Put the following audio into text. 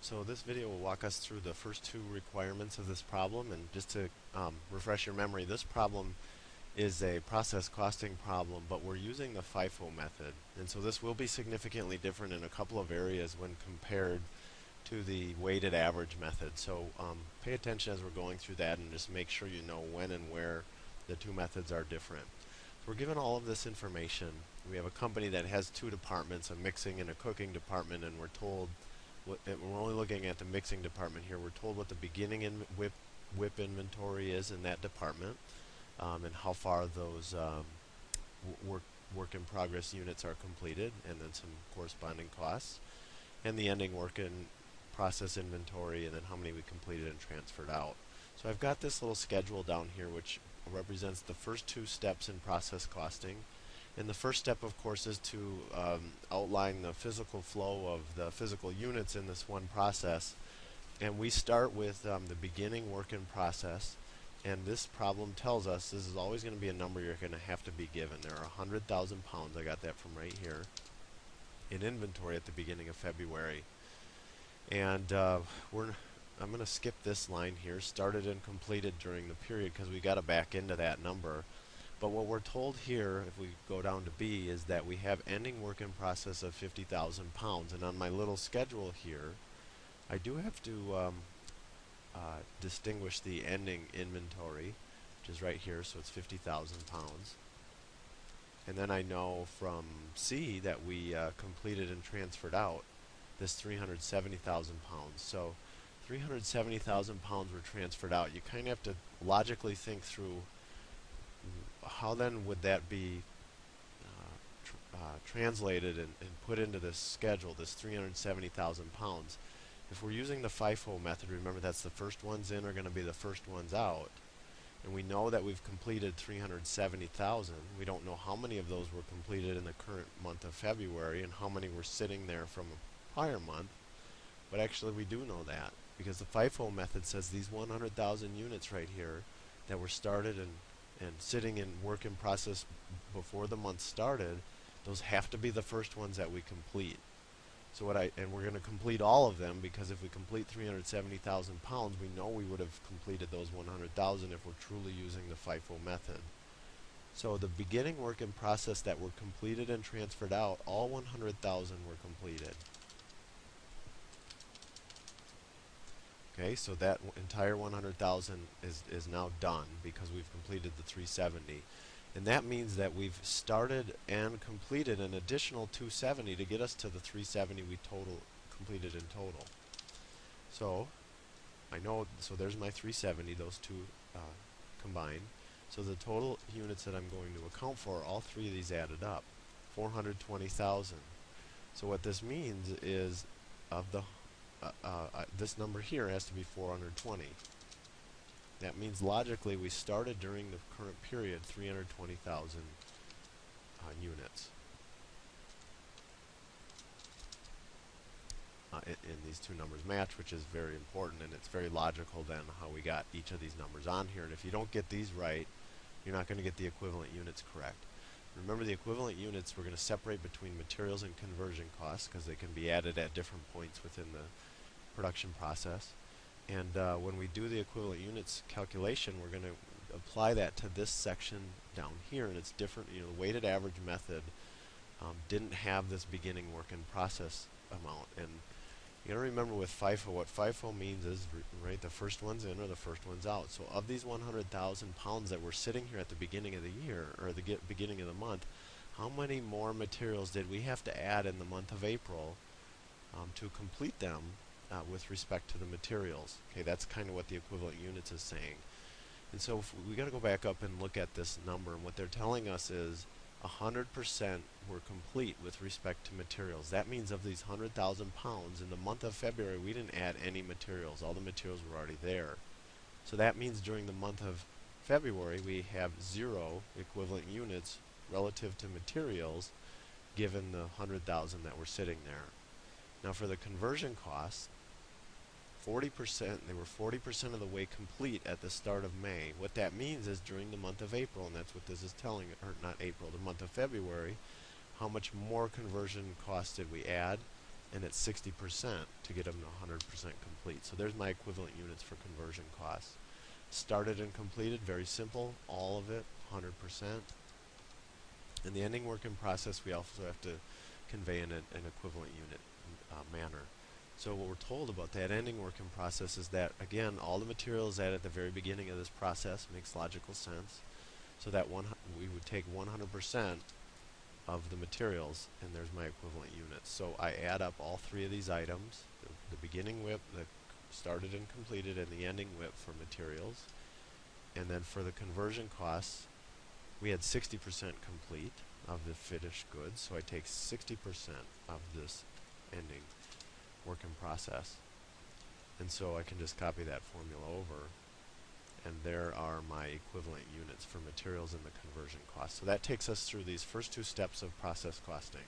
So this video will walk us through the first two requirements of this problem, and just to refresh your memory, this problem is a process costing problem, but we're using the FIFO method, and so this will be significantly different in a couple of areas when compared to the weighted average method. So pay attention as we're going through that and just make sure you know when and where the two methods are different. So we're given all of this information. We have a company that has two departments, a mixing and a cooking department, and we're told we're only looking at the mixing department here. We're told what the beginning in whip inventory is in that department, and how far those work in progress units are completed, and then some corresponding costs, and the ending work in process inventory, and then how many we completed and transferred out. So I've got this little schedule down here which represents the first two steps in process costing. And the first step, of course, is to outline the physical flow of the physical units in this one process. And we start with the beginning work in process. And this problem tells us this is always going to be a number you're going to have to be given. There are 100,000 pounds, I got that from right here, in inventory at the beginning of February. And I'm going to skip this line here, started and completed during the period, because we got to back into that number. But what we're told here, if we go down to B, is that we have ending work in process of 50,000 pounds. And on my little schedule here, I do have to distinguish the ending inventory, which is right here, so it's 50,000 pounds. And then I know from C that we completed and transferred out this 370,000 pounds. So 370,000 pounds were transferred out. You kind of have to logically think through how then would that be translated and put into this schedule, this 370,000 pounds. If we're using the FIFO method, remember that's the first ones in are going to be the first ones out. And we know that we've completed 370,000. We don't know how many of those were completed in the current month of February and how many were sitting there from a prior month. But actually we do know that, because the FIFO method says these 100,000 units right here that were started and sitting in work in process before the month started, those have to be the first ones that we complete. So we're going to complete all of them, because if we complete 370,000 pounds, we know we would have completed those 100,000 if we're truly using the FIFO method. So the beginning work in process that were completed and transferred out, all 100,000 were completed. Okay, so that entire 100,000 is now done because we've completed the 370. And that means that we've started and completed an additional 270 to get us to the 370 we completed in total. So I know, so there's my 370, those two combined. So the total units that I'm going to account for, all three of these added up, 420,000. So what this means is of the this number here has to be 420. That means logically we started during the current period 320,000 units in these two numbers match, which is very important, and it's very logical then how we got each of these numbers on here. And if you don't get these right, you're not going to get the equivalent units correct. Remember, the equivalent units we're going to separate between materials and conversion costs, because they can be added at different points within the production process. And when we do the equivalent units calculation, we're going to apply that to this section down here, and it's different. You know, the weighted average method didn't have this beginning work in process amount. And you got to remember with FIFO, what FIFO means is, right, the first ones in are the first ones out. So of these 100,000 pounds that were sitting here at the beginning of the year, or the beginning of the month, how many more materials did we have to add in the month of April to complete them with respect to the materials? Okay, that's kind of what the equivalent units is saying. And so we got to go back up and look at this number, and what they're telling us is 100% were complete with respect to materials. That means of these 100,000 pounds, in the month of February we didn't add any materials. All the materials were already there. So that means during the month of February we have 0 equivalent units relative to materials, given the 100,000 that were sitting there. Now for the conversion costs, 40%, they were 40% of the way complete at the start of May. What that means is during the month of April, and that's what this is telling, or not April, the month of February, how much more conversion costs did we add? and it's 60% to get them to 100% complete. So there's my equivalent units for conversion costs. Started and completed, very simple, all of it, 100%. In the ending work in process, we also have to convey in an equivalent unit manner. So what we're told about that ending work in process is that, again, all the material is added at the very beginning of this process, makes logical sense. So that we would take 100% of the materials, and there's my equivalent units. So I add up all three of these items, the beginning WIP, the started and completed, and the ending WIP for materials. And then for the conversion costs, we had 60% complete of the finished goods, so I take 60% of this ending work in process. And so I can just copy that formula over, and there are my equivalent units for materials and the conversion cost. So that takes us through these first two steps of process costing.